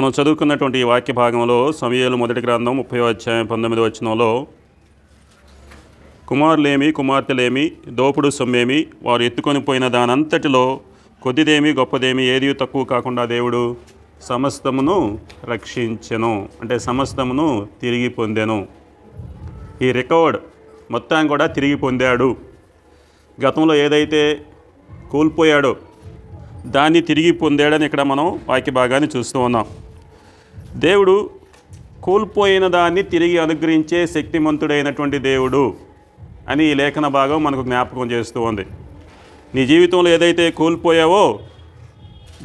మనం చదువుకున్నటువంటి ఈ వాక్య భాగంలో సమూయేలు మొదటి గ్రంథం 30వ అధ్యాయం 19వ వచనంలో కుమారులేమి కుమార్తెలేమి దోపుడు సొమ్మేమి వారు ఎత్తుకొని పోయిన దానంతటిలో కొద్దిదేమి గొప్పదేమి ఏది తక్కువ కాకుండా దేవుడు సమస్తమును రక్షించెను, అంటే సమస్తమును తిరిగి పొందెను. ఈ రికవర్డ్ మొత్తం కూడా తిరిగి పొందాడు. గతంలో ఏదైతే కోల్పోయాడో దాన్ని తిరిగి పొందాడని ఇక్కడ మనం వాక్య భాగాన్ని చూస్తూ ఉన్నాం. దేవుడు కోల్పోయిన దాన్ని తిరిగి అనుగ్రహించే శక్తిమంతుడైనటువంటి దేవుడు అని ఈ లేఖన భాగం మనకు జ్ఞాపకం చేస్తూ ఉంది. నీ జీవితంలో ఏదైతే కోల్పోయావో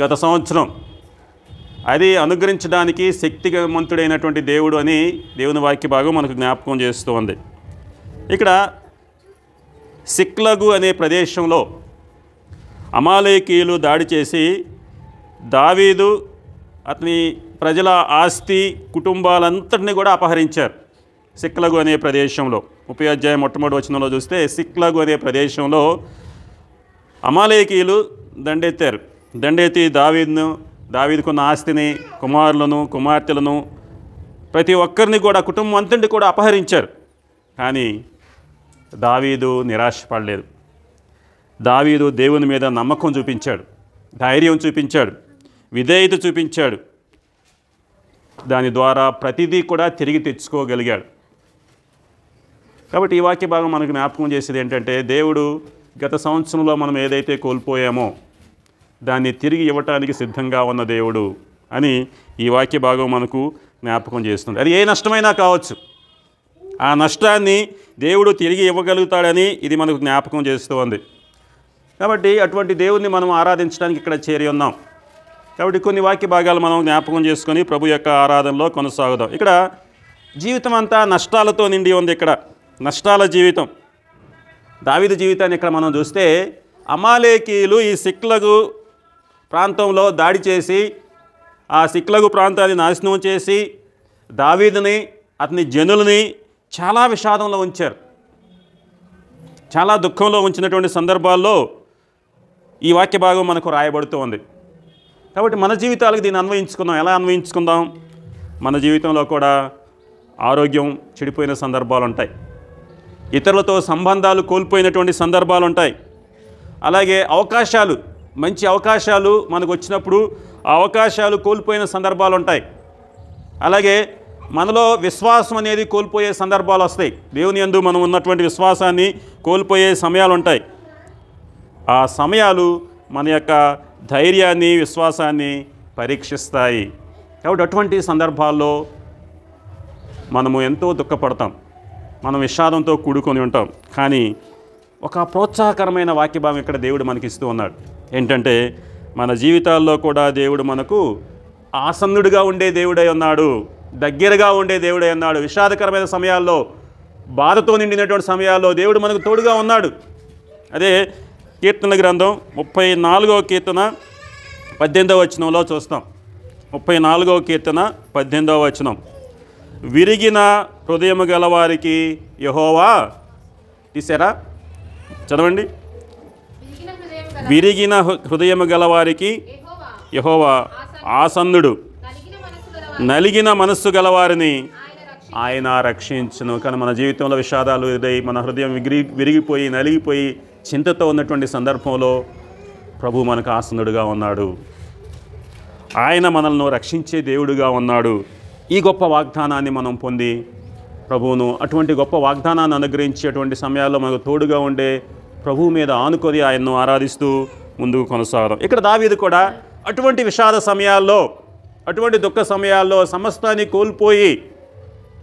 గత సంవత్సరం, అది అనుగ్రహించడానికి శక్తిమంతుడైనటువంటి దేవుడు అని దేవుని వాక్య భాగం మనకు జ్ఞాపకం చేస్తూ ఉంది. ఇక్కడ సిక్లగు అనే ప్రదేశంలో అమాలేకీయులు దాడి చేసి దావీదు అతని ప్రజల ఆస్తి కుటుంబాలంతటినీ కూడా అపహరించారు. సిక్లగు అనే ప్రదేశంలో 30వ అధ్యాయం మొట్టమొదటి వచనంలో చూస్తే సిక్లగు అనే ప్రదేశంలో అమాలేకీయులు దండెత్తారు. దండెత్తి దావీదుకున్న ఆస్తిని, కుమారులను, కుమార్తెలను, ప్రతి ఒక్కరిని కూడా, కుటుంబం అంతటిని కూడా అపహరించారు. కానీ దావీదు నిరాశపడలేదు. దావీదు దేవుని మీద నమ్మకం చూపించాడు, ధైర్యం చూపించాడు, విధేయత చూపించాడు. దాని ద్వారా ప్రతిదీ కూడా తిరిగి తెచ్చుకోగలిగాడు. కాబట్టి ఈ వాక్య భాగం మనకు జ్ఞాపకం చేసేది ఏంటంటే, దేవుడు గత సంవత్సరంలో మనం ఏదైతే కోల్పోయామో దాన్ని తిరిగి ఇవ్వటానికి సిద్ధంగా ఉన్న దేవుడు అని ఈ వాక్య భాగం మనకు జ్ఞాపకం చేస్తుంది. అది ఏ నష్టమైనా కావచ్చు, ఆ నష్టాన్ని దేవుడు తిరిగి ఇవ్వగలుగుతాడని ఇది మనకు జ్ఞాపకం చేస్తూ ఉంది. కాబట్టి అటువంటి దేవుణ్ణి మనం ఆరాధించడానికి ఇక్కడ చేరి ఉన్నాం. కాబట్టి కొన్ని వాక్య భాగాలు మనం జ్ఞాపకం చేసుకొని ప్రభు యొక్క ఆరాధనలో కొనసాగుదాం. ఇక్కడ జీవితం అంతా నష్టాలతో నిండి ఉంది. ఇక్కడ నష్టాల జీవితం. దావీదు జీవితాన్ని ఇక్కడ మనం చూస్తే అమాలేకీయులు ఈ సిక్లగు ప్రాంతంలో దాడి చేసి ఆ సిక్లగు ప్రాంతాన్ని నాశనం చేసి దావీదుని, అతని జనులని చాలా విషాదంలో ఉంచారు. చాలా దుఃఖంలో ఉంచినటువంటి సందర్భాల్లో ఈ వాక్య భాగం మనకు రాయబడుతూ ఉంది. కాబట్టి మన జీవితాలకు దీన్ని అన్వయించుకుందాం. ఎలా అన్వయించుకుందాం? మన జీవితంలో కూడా ఆరోగ్యం చెడిపోయిన సందర్భాలు ఉంటాయి, ఇతరులతో సంబంధాలు కోల్పోయినటువంటి సందర్భాలు ఉంటాయి. అలాగే అవకాశాలు, మంచి అవకాశాలు మనకు వచ్చినప్పుడు ఆ అవకాశాలు కోల్పోయిన సందర్భాలు ఉంటాయి. అలాగే మనలో విశ్వాసం అనేది కోల్పోయే సందర్భాలు వస్తాయి. దేవుని యందు మనం ఉన్నటువంటి విశ్వాసాన్ని కోల్పోయే సమయాలు ఉంటాయి. ఆ సమయాలు మన యొక్క ధైర్యాన్ని, విశ్వాసాన్ని పరీక్షిస్తాయి. కాబట్టి అటువంటి సందర్భాల్లో మనము ఎంతో దుఃఖపడతాం, మనం విషాదంతో కూడుకొని ఉంటాం. కానీ ఒక ప్రోత్సాహకరమైన వాక్యభావం ఇక్కడ దేవుడు మనకి ఇస్తూ ఉన్నాడు. ఏంటంటే, మన జీవితాల్లో కూడా దేవుడు మనకు ఆసన్నుడిగా ఉండే దేవుడై ఉన్నాడు, దగ్గరగా ఉండే దేవుడై ఉన్నాడు. విషాదకరమైన సమయాల్లో, బాధతో నిండినటువంటి సమయాల్లో దేవుడు మనకు తోడుగా ఉన్నాడు. అదే కీర్తన గ్రంథం 34వ కీర్తన 18వ వచనంలో చూస్తాం. 34వ కీర్తన 18వ వచనం, విరిగిన హృదయము గలవారికి యెహోవా, తీసారా? చదవండి. విరిగిన హృదయము గలవారికి యెహోవా ఆసన్నుడు, నలిగిన మనస్సు గలవారిని ఆయన రక్షించును. కానీ మన జీవితంలో విషాదాలు ఎదురై మన హృదయం విరిగిపోయి నలిగిపోయి చింతతో ఉన్నటువంటి సందర్భంలో ప్రభు మనకు ఆసన్నుడుగా ఉన్నాడు. ఆయన మనల్ని రక్షించే దేవుడుగా ఉన్నాడు. ఈ గొప్ప వాగ్దానాన్ని మనం పొంది ప్రభువును, అటువంటి గొప్ప వాగ్దానాన్ని అనుగ్రహించేటువంటి సమయాల్లో మనకు తోడుగా ఉండే ప్రభువు మీద ఆనుకొని ఆయన్ను ఆరాధిస్తూ ముందుకు కొనసాగడం. ఇక్కడ దావీదు కూడా అటువంటి విషాద సమయాల్లో, అటువంటి దుఃఖ సమయాల్లో, సమస్తాన్ని కోల్పోయి,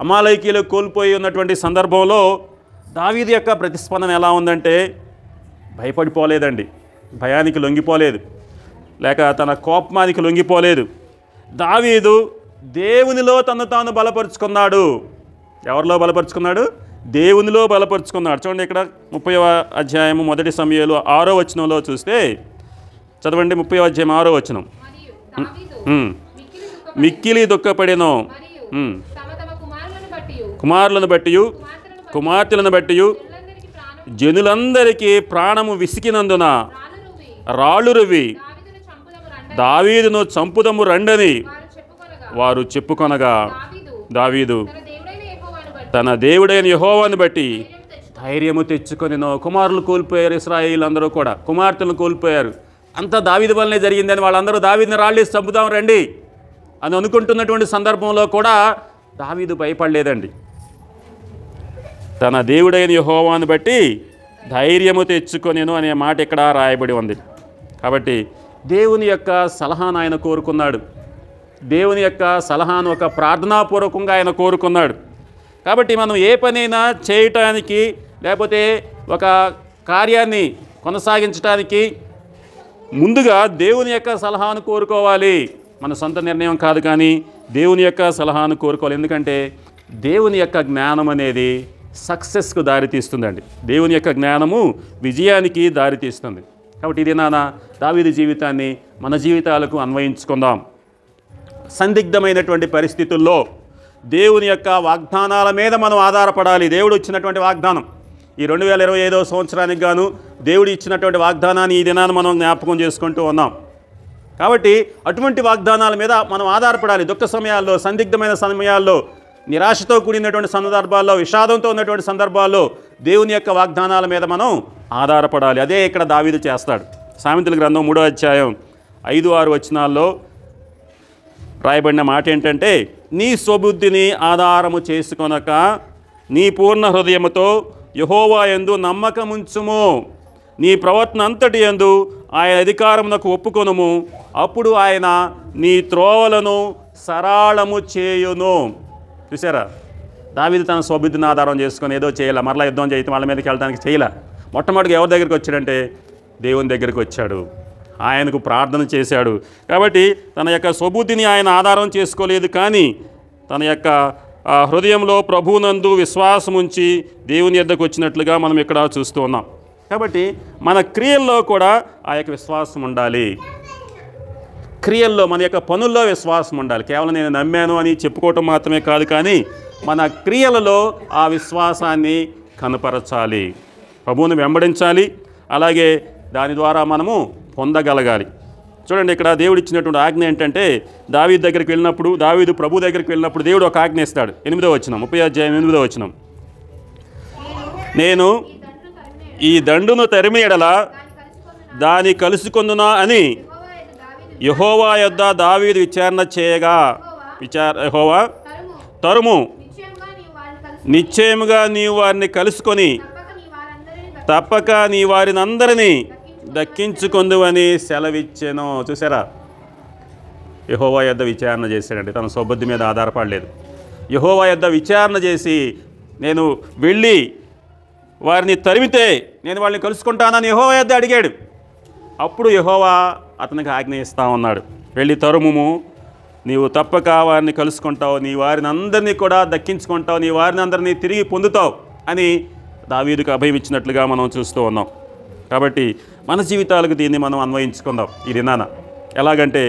అమాలేకీయులు కోల్పోయి ఉన్నటువంటి సందర్భంలో దావీదు యొక్క ప్రతిస్పందన ఎలా ఉందంటే, భయపడిపోలేదండి, భయానికి లొంగిపోలేదు, లేక తన కోపానికి లొంగిపోలేదు. దావీదు దేవునిలో తను తాను బలపరుచుకున్నాడు. ఎవరిలో బలపరుచుకున్నాడు? దేవునిలో బలపరుచుకున్నాడు. చూడండి, ఇక్కడ 30వ అధ్యాయము మొదటి సమూయేలు 6వ వచనంలో చూస్తే, చదవండి. 30వ అధ్యాయం 6వ వచనం, మిక్కిలి దుఃఖపడెను, కుమారులను బట్టి కుమార్తెలను బట్టి జనులందరికీ ప్రాణము విసికినందున రాళ్ళు రువి దావీదును చంపుదము రండని వారు చెప్పుకొనగా దావీదు తన దేవుడైన యెహోవాను బట్టి తన దేవుడైన యెహోవాను బట్టి ధైర్యము తెచ్చుకొనెను. కుమారులు కోల్పోయారు, ఇశ్రాయేలు అందరూ కూడా కుమార్తెలను కోల్పోయారు. అంతా దావీదు వల్లనే జరిగిందని వాళ్ళందరూ దావీదుని రాళ్ళేసి చంపుదాం రండి అని అనుకుంటున్నటువంటి సందర్భంలో కూడా దావీదు భయపడలేదండి. తన దేవుడైన యెహోవాను బట్టి ధైర్యము తెచ్చుకొనెను అనే మాట ఇక్కడ రాయబడి ఉంది. కాబట్టి దేవుని యొక్క సలహాను ఆయన కోరుకున్నాడు. దేవుని యొక్క సలహాను ఒక ప్రార్థనాపూర్వకంగా ఆయన కోరుకున్నాడు. కాబట్టి మనం ఏ పనైనా చేయటానికి లేకపోతే ఒక కార్యాన్ని కొనసాగించడానికి ముందుగా దేవుని యొక్క సలహాను కోరుకోవాలి. మన సొంత నిర్ణయం కాదు, కానీ దేవుని యొక్క సలహాను కోరుకోవాలి. ఎందుకంటే దేవుని యొక్క జ్ఞానం అనేది సక్సెస్కు దారితీస్తుందండి. దేవుని యొక్క జ్ఞానము విజయానికి దారితీస్తుంది. కాబట్టి ఇది దావీదు జీవితాన్ని మన జీవితాలకు అన్వయించుకుందాం. సందిగ్ధమైనటువంటి పరిస్థితుల్లో దేవుని యొక్క వాగ్దానాల మీద మనం ఆధారపడాలి. దేవుడు ఇచ్చినటువంటి వాగ్దానం ఈ 2025వ సంవత్సరానికి గాను దేవుడు ఇచ్చినటువంటి వాగ్దానాన్ని ఈ దినాన్ని మనం జ్ఞాపకం చేసుకుంటూ ఉన్నాం. కాబట్టి అటువంటి వాగ్దానాల మీద మనం ఆధారపడాలి. దుఃఖ సమయాల్లో, సందిగ్ధమైన సమయాల్లో, నిరాశతో కూడినటువంటి సందర్భాల్లో, విషాదంతో ఉన్నటువంటి సందర్భాల్లో దేవుని యొక్క వాగ్దానాల మీద మనం ఆధారపడాలి. అదే ఇక్కడ దావీదు చేస్తాడు. సామెతల గ్రంథం 3వ అధ్యాయం 5-6 వచనాల్లో రాయబడిన మాట ఏంటంటే, నీ స్వబుద్ధిని ఆధారము చేసుకొనక నీ పూర్ణ హృదయముతో యెహోవా యందు నమ్మకముంచుము, నీ ప్రవర్తన అంతటి యందు ఆయన అధికారమునకు ఒప్పుకొనుము, అప్పుడు ఆయన నీ త్రోవలను సరళము చేయును. చూసారా, దావీదు తన స్వబుద్ధిని ఆధారం చేసుకొని ఏదో చేయాల, మరలా యుద్ధం చేయటం వాళ్ళ మీదకి వెళ్ళడానికి చేయలే. మొట్టమొదటిగా ఎవరి దగ్గరికి వచ్చాడంటే దేవుని దగ్గరికి వచ్చాడు, ఆయనకు ప్రార్థన చేశాడు. కాబట్టి తన యొక్క స్వబుద్ధిని ఆయన ఆధారం చేసుకోలేదు, కానీ తన యొక్క హృదయంలో ప్రభువునందు విశ్వాసం ఉంచి దేవుని యొద్దకు వచ్చినట్లుగా మనం ఇక్కడ చూస్తూ ఉన్నాం. కాబట్టి మన క్రియల్లో కూడా ఆ యొక్క విశ్వాసం ఉండాలి. క్రియల్లో, మన యొక్క పనుల్లో విశ్వాసం ఉండాలి. కేవలం నేను నమ్మాను అని చెప్పుకోవటం మాత్రమే కాదు, కానీ మన క్రియలలో ఆ విశ్వాసాన్ని కనపరచాలి, ప్రభువుని వెంబడించాలి. అలాగే దాని ద్వారా మనము పొందగలగాలి. చూడండి, ఇక్కడ దేవుడు ఇచ్చినటువంటి ఆజ్ఞ ఏంటంటే, దావీదు దగ్గరికి వెళ్ళినప్పుడు, దావీదు ప్రభు దగ్గరికి వెళ్ళినప్పుడు దేవుడు ఒక ఆజ్ఞ ఇస్తాడు. 8వ వచనం, 30వ అధ్యాయం 8వ వచనం, నేను ఈ దండును తరిమి ఎడల దాని కలుసుకొందునా అని యెహోవా యొద్ద దావీదు విచారణ చేయగా, యెహోవా తరుము, నిశ్చయముగా నీవు వారిని కలుసుకొని తప్పక నీ వారిని అందరినీ దక్కించుకొందువని సెలవిచ్చెను. చూసారా, యెహోవా యొద్ద విచారణ చేశాడంటే తన స్వబుద్ధి మీద ఆధారపడలేదు. యెహోవా యొద్ద విచారణ చేసి నేను వెళ్ళి వారిని తరిమితే నేను వాళ్ళని కలుసుకుంటానని యెహోవా యొద్ద అడిగాడు. అప్పుడు యెహోవా అతనికి ఆజ్ఞ ఇస్తా ఉన్నాడు, వెళ్ళి తరుముము, నీవు తప్పక వారిని కలుసుకుంటావు, నీ వారిని అందరినీ కూడా దక్కించుకుంటావు, నీ వారిని అందరినీ తిరిగి పొందుతావు అని దావీదుకు అభయం ఇచ్చినట్లుగా మనం చూస్తూ ఉన్నాం. కాబట్టి మన జీవితాలకు దీన్ని మనం అన్వయించుకుందాం ఈ దినాన. ఎలాగంటే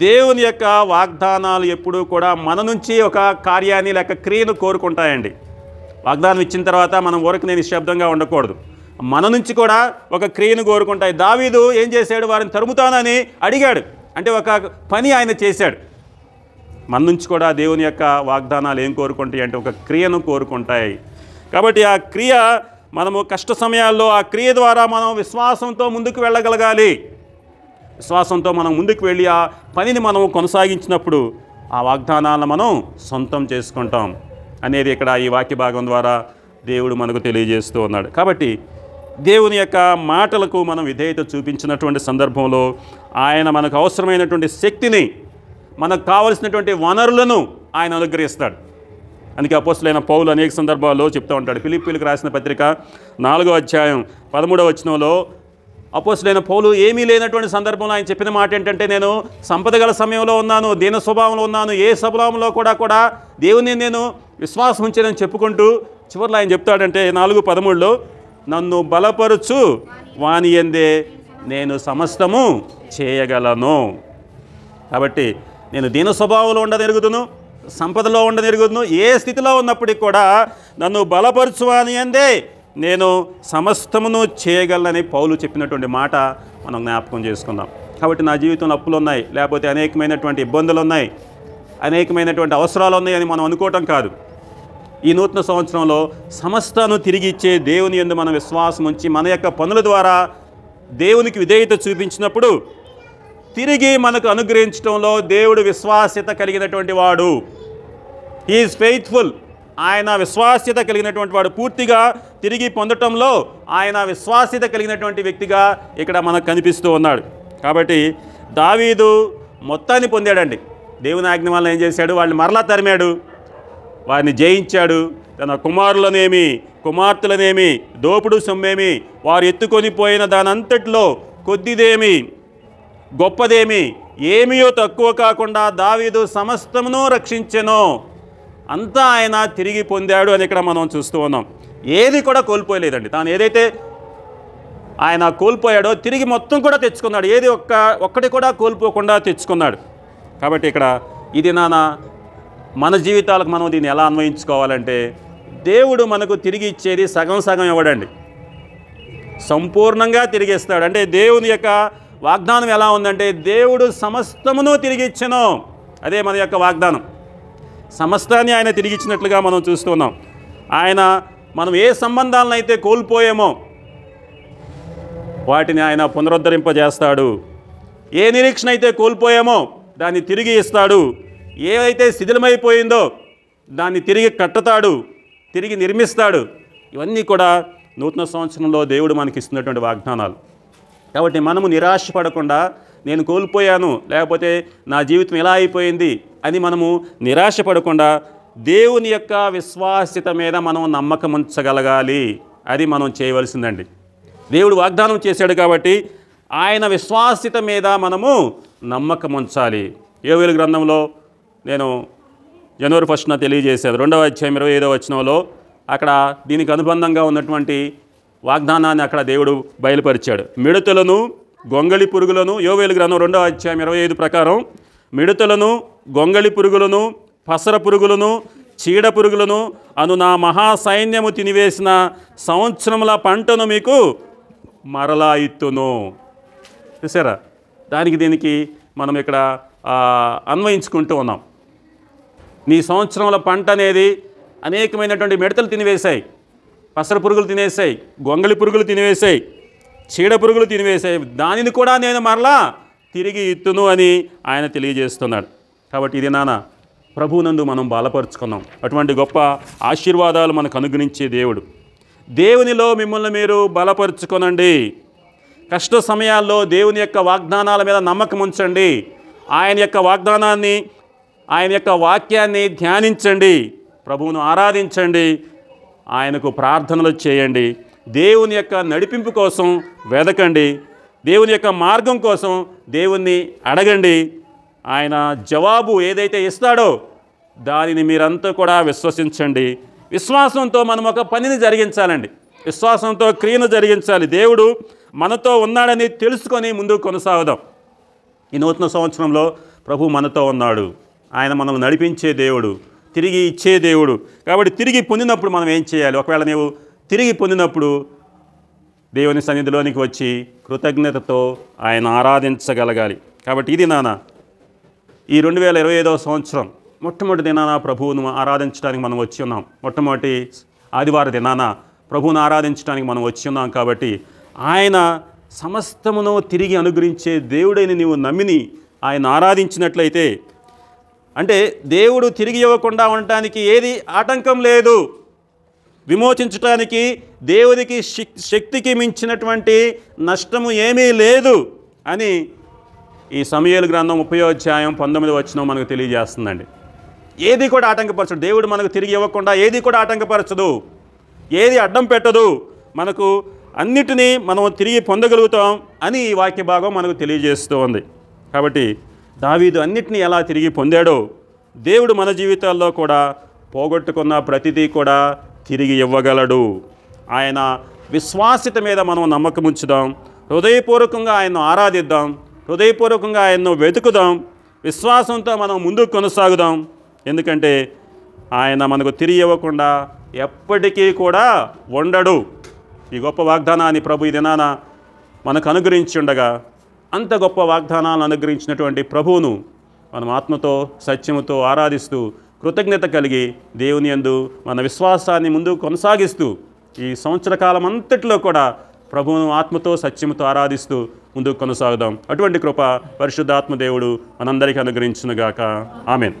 దేవుని యొక్క వాగ్దానాలు ఎప్పుడూ కూడా మన నుంచి ఒక కార్యాన్ని లేక క్రియను కోరుకుంటాయండి. వాగ్దానం ఇచ్చిన తర్వాత మనం ఊరికి నేను నిశ్శబ్దంగా ఉండకూడదు, మన నుంచి కూడా ఒక క్రియను కోరుకుంటాయి. దావీదు ఏం చేశాడు, వారిని తరుముతానని అడిగాడు, అంటే ఒక పని ఆయన చేశాడు. మన నుంచి కూడా దేవుని యొక్క వాగ్దానాలు ఏం కోరుకుంటాయి అంటే ఒక క్రియను కోరుకుంటాయి. కాబట్టి ఆ క్రియ మనము కష్ట సమయాల్లో ఆ క్రియ ద్వారా మనం విశ్వాసంతో ముందుకు వెళ్ళగలగాలి. విశ్వాసంతో మనం ముందుకు వెళ్ళి ఆ పనిని మనం కొనసాగించినప్పుడు ఆ వాగ్దానాలను మనం సొంతం చేసుకుంటాం అనేది ఇక్కడ ఈ వాక్య భాగం ద్వారా దేవుడు మనకు తెలియజేస్తూ ఉన్నాడు. కాబట్టి దేవుని యొక్క మాటలకు మనం విధేయత చూపించినటువంటి సందర్భంలో ఆయన మనకు అవసరమైనటువంటి శక్తిని, మనకు కావలసినటువంటి వనరులను ఆయన అనుగ్రహిస్తాడు. అందుకే అపోస్తలుడైన పౌలు అనేక సందర్భాల్లో చెప్తూ ఉంటాడు. ఫిలిప్పీయులకు రాసిన పత్రిక 4వ అధ్యాయం 13వ వచనంలో అపోస్తలుడైన పౌలు ఏమీ లేనటువంటి సందర్భంలో ఆయన చెప్పిన మాట ఏంటంటే, నేను సంపద గల సమయంలో ఉన్నాను, దీన స్వభావంలో ఉన్నాను, ఏ స్వభావంలో కూడా దేవుని నేను విశ్వాసం ఉంచానని చెప్పుకుంటూ చివరిలో ఆయన చెప్తాడంటే 4:13లో, నన్ను బలపరచు వాని యందే నేను సమస్తము చేయగలను. కాబట్టి నేను దీన స్వభావంలో ఉండనెరుగుదును, సంపదలో ఉండనెరుగుదును, ఏ స్థితిలో ఉన్నప్పటికీ కూడా నన్ను బలపరచు వాని యందే నేను సమస్తమును చేయగలనని పౌలు చెప్పినటువంటి మాట మనం జ్ఞాపకం చేసుకుందాం. కాబట్టి నా జీవితంలో అప్పులు ఉన్నాయి, లేకపోతే అనేకమైనటువంటి ఇబ్బందులు ఉన్నాయి, అనేకమైనటువంటి అవసరాలు ఉన్నాయని మనం అనుకోవటం కాదు. ఈ నూతన సంవత్సరంలో సమస్తాను తిరిగి ఇచ్చే దేవుని యందు మనం విశ్వాసం ఉంచి మన యొక్క పనుల ద్వారా దేవునికి విధేయత చూపించినప్పుడు తిరిగి మనకు అనుగ్రహించడంలో దేవుడు విశ్వాస్యత కలిగినటువంటి వాడు. He is faithful. ఆయన విశ్వాస్యత కలిగినటువంటి వాడు. పూర్తిగా తిరిగి పొందటంలో ఆయన విశ్వాస్యత కలిగినటువంటి వ్యక్తిగా ఇక్కడ మనకు కనిపిస్తూ ఉన్నాడు. కాబట్టి దావీదు మొత్తాన్ని పొందాడండి. దేవుని ఆజ్ఞ వల్ల ఏం చేశాడు? వాళ్ళని మరలా తరిమాడు, వారిని జయించాడు. తన కుమారులనేమి కుమార్తెలనేమి దోపుడు సొమ్మేమి వారు ఎత్తుకొని పోయిన దానంతట్లో కొద్దిదేమి గొప్పదేమి ఏమీయో తక్కువ కాకుండా దావీదు సమస్తమును రక్షించెను. అంతా ఆయన తిరిగి పొందాడు అని ఇక్కడ మనం చూస్తూ ఉన్నాం. ఏది కూడా కోల్పోయలేదండి. తాను ఏదైతే ఆయన కోల్పోయాడో తిరిగి మొత్తం కూడా తెచ్చుకున్నాడు. ఏది ఒక్కటి కూడా కోల్పోకుండా తెచ్చుకున్నాడు. కాబట్టి ఇక్కడ ఇది మన జీవితాలకు మనం దీన్ని ఎలా అన్వయించుకోవాలంటే, దేవుడు మనకు తిరిగి ఇచ్చేది సగం సగం ఇవ్వడండి, సంపూర్ణంగా తిరిగిస్తాడు. అంటే దేవుని యొక్క వాగ్దానం ఎలా ఉందంటే, దేవుడు సమస్తమును తిరిగి ఇచ్చెను. అదే మన యొక్క వాగ్దానం. సమస్తాన్ని ఆయన తిరిగి ఇచ్చినట్లుగా మనం చూస్తున్నాం. మనం ఏ సంబంధాలను అయితే కోల్పోయామో వాటిని ఆయన పునరుద్ధరింపజేస్తాడు. ఏ నిరీక్షణ అయితే కోల్పోయామో దాన్ని తిరిగి ఇస్తాడు. ఏవైతే శిథిలమైపోయిందో దాన్ని తిరిగి కట్టుతాడు, తిరిగి నిర్మిస్తాడు. ఇవన్నీ కూడా నూతన సంవత్సరంలో దేవుడు మనకి ఇస్తున్నటువంటి వాగ్దానాలు. కాబట్టి మనము నిరాశపడకుండా నేను కోల్పోయాను, లేకపోతే నా జీవితం ఎలా అయిపోయింది అని మనము నిరాశపడకుండా దేవుని యొక్క విశ్వాస్యత మీద మనం నమ్మకం ఉంచగలగాలి. అది మనం చేయవలసిందండి. దేవుడు వాగ్దానం చేశాడు కాబట్టి ఆయన విశ్వాస్యత మీద మనము నమ్మకం ఉంచాలి. యోవేలు గ్రంథంలో నేను జనవరి 1న తెలియజేశాను. 2వ అధ్యాయం 25వ వచనంలో అక్కడ దీనికి అనుబంధంగా ఉన్నటువంటి వాగ్దానాన్ని అక్కడ దేవుడు బయలుపరిచాడు. మిడతలను గొంగళి పురుగులను, యోవేలు గ్రంథం 2వ అధ్యాయం 25 ప్రకారం మిడతలను గొంగళి పురుగులను పసర పురుగులను చీడ పురుగులను అను నా మహాసైన్యము తినివేసిన సంవత్సరముల పంటను మీకు మరలా ఇత్తును. చూసారా? దీనికి మనం ఇక్కడ అన్వయించుకుంటూ ఉన్నాం. నీ సంవత్సరముల పంట అనేది అనేకమైనటువంటి మిడతలు తినివేశాయి, పసర పురుగులు తినేసాయి, గొంగళి పురుగులు తినివేశాయి, చీడ పురుగులు తినివేశాయి. దానిని కూడా నేను మరలా తిరిగి ఇత్తును అని ఆయన తెలియజేస్తున్నాడు. కాబట్టి ఇది ప్రభువునందు మనం బలపరుచుకున్నాం. అటువంటి గొప్ప ఆశీర్వాదాలు మనకు అనుగ్రహించే దేవుడు. దేవునిలో మిమ్మల్ని మీరు బలపరుచుకొనండి. కష్ట సమయాల్లో దేవుని యొక్క వాగ్దానాల మీద నమ్మకం ఉంచండి. ఆయన యొక్క వాగ్దానాన్ని, ఆయన యొక్క వాక్యాన్ని ధ్యానించండి, ప్రభువును ఆరాధించండి, ఆయనకు ప్రార్థనలు చేయండి, దేవుని యొక్క నడిపింపు కోసం వెదకండి, దేవుని యొక్క మార్గం కోసం దేవుణ్ణి అడగండి. ఆయన జవాబు ఏదైతే ఇస్తాడో దానిని మీరంతా కూడా విశ్వసించండి. విశ్వాసంతో మనం ఒక పనిని జరిగించాలండి, విశ్వాసంతో క్రియను జరిగించాలి. దేవుడు మనతో ఉన్నాడని తెలుసుకొని ముందుకు కొనసాగుదాం. ఈ నూతన సంవత్సరంలో ప్రభు మనతో ఉన్నాడు. ఆయన మనల్ని నడిపించే దేవుడు, తిరిగి ఇచ్చే దేవుడు. కాబట్టి తిరిగి పొందినప్పుడు మనం ఏం చేయాలి? ఒకవేళ నీవు తిరిగి పొందినప్పుడు దేవుని సన్నిధిలోనికి వచ్చి కృతజ్ఞతతో ఆయన ఆరాధించగలగాలి. కాబట్టి ఇది ఈ 2025వ సంవత్సరం మొట్టమొదటి దినాన ప్రభువును ఆరాధించడానికి మనం వచ్చి ఉన్నాం. మొట్టమొదటి ఆదివారం దినాన ప్రభువును ఆరాధించడానికి మనం వచ్చి ఉన్నాం. కాబట్టి ఆయన సమస్తమును తిరిగి అనుగ్రహించే దేవుడైన నీవు నమ్మిని ఆయన ఆరాధించినట్లయితే, అంటే దేవుడు తిరిగి ఇవ్వకుండా ఉండటానికి ఏది ఆటంకం లేదు. విమోచించటానికి దేవునికి శక్తికి మించినటువంటి నష్టము ఏమీ లేదు అని ఈ సమూయేలు గ్రంథం 30వ అధ్యాయం 19వ వచనం మనకు తెలియజేస్తుందండి. ఏది కూడా ఆటంకపరచదు. దేవుడు మనకు తిరిగి ఇవ్వకుండా ఏది కూడా ఆటంకపరచదు, ఏది అడ్డం పెట్టదు. మనకు అన్నిటినీ మనం తిరిగి పొందగలుగుతాం అని ఈ వాక్య భాగం మనకు తెలియజేస్తూ ఉంది. కాబట్టి దావీదు అన్నిటినీ ఎలా తిరిగి పొందాడో దేవుడు మన జీవితాల్లో కూడా పోగొట్టుకున్న ప్రతిదీ కూడా తిరిగి ఇవ్వగలడు. ఆయన విశ్వాస్యత మీద మనం నమ్మకం ఉంచుదాం, హృదయపూర్వకంగా ఆయన్ను ఆరాధిద్దాం, హృదయపూర్వకంగా ఆయన్ను వెతుకుదాం, విశ్వాసంతో మనం ముందుకు కొనసాగుదాం. ఎందుకంటే ఆయన మనకు తిరిగి ఇవ్వకుండా ఎప్పటికీ కూడా ఉండడు. ఈ గొప్ప వాగ్దానాన్ని ప్రభు ఈ దినాన మనకు అనుగ్రహించి ఉండగా, అంత గొప్ప వాగ్దానాలను అనుగ్రహించినటువంటి ప్రభువును మనం ఆత్మతో సత్యముతో ఆరాధిస్తూ కృతజ్ఞత కలిగి దేవుని యందు మన విశ్వాసాన్ని ముందుకు కొనసాగిస్తూ ఈ సంవత్సర కాలం అంతటిలో కూడా ప్రభువును ఆత్మతో సత్యముతో ఆరాధిస్తూ ముందుకు కొనసాగుదాం. అటువంటి కృప పరిశుద్ధాత్మ దేవుడు మనందరికీ అనుగ్రహించునుగాక. ఆమేన్.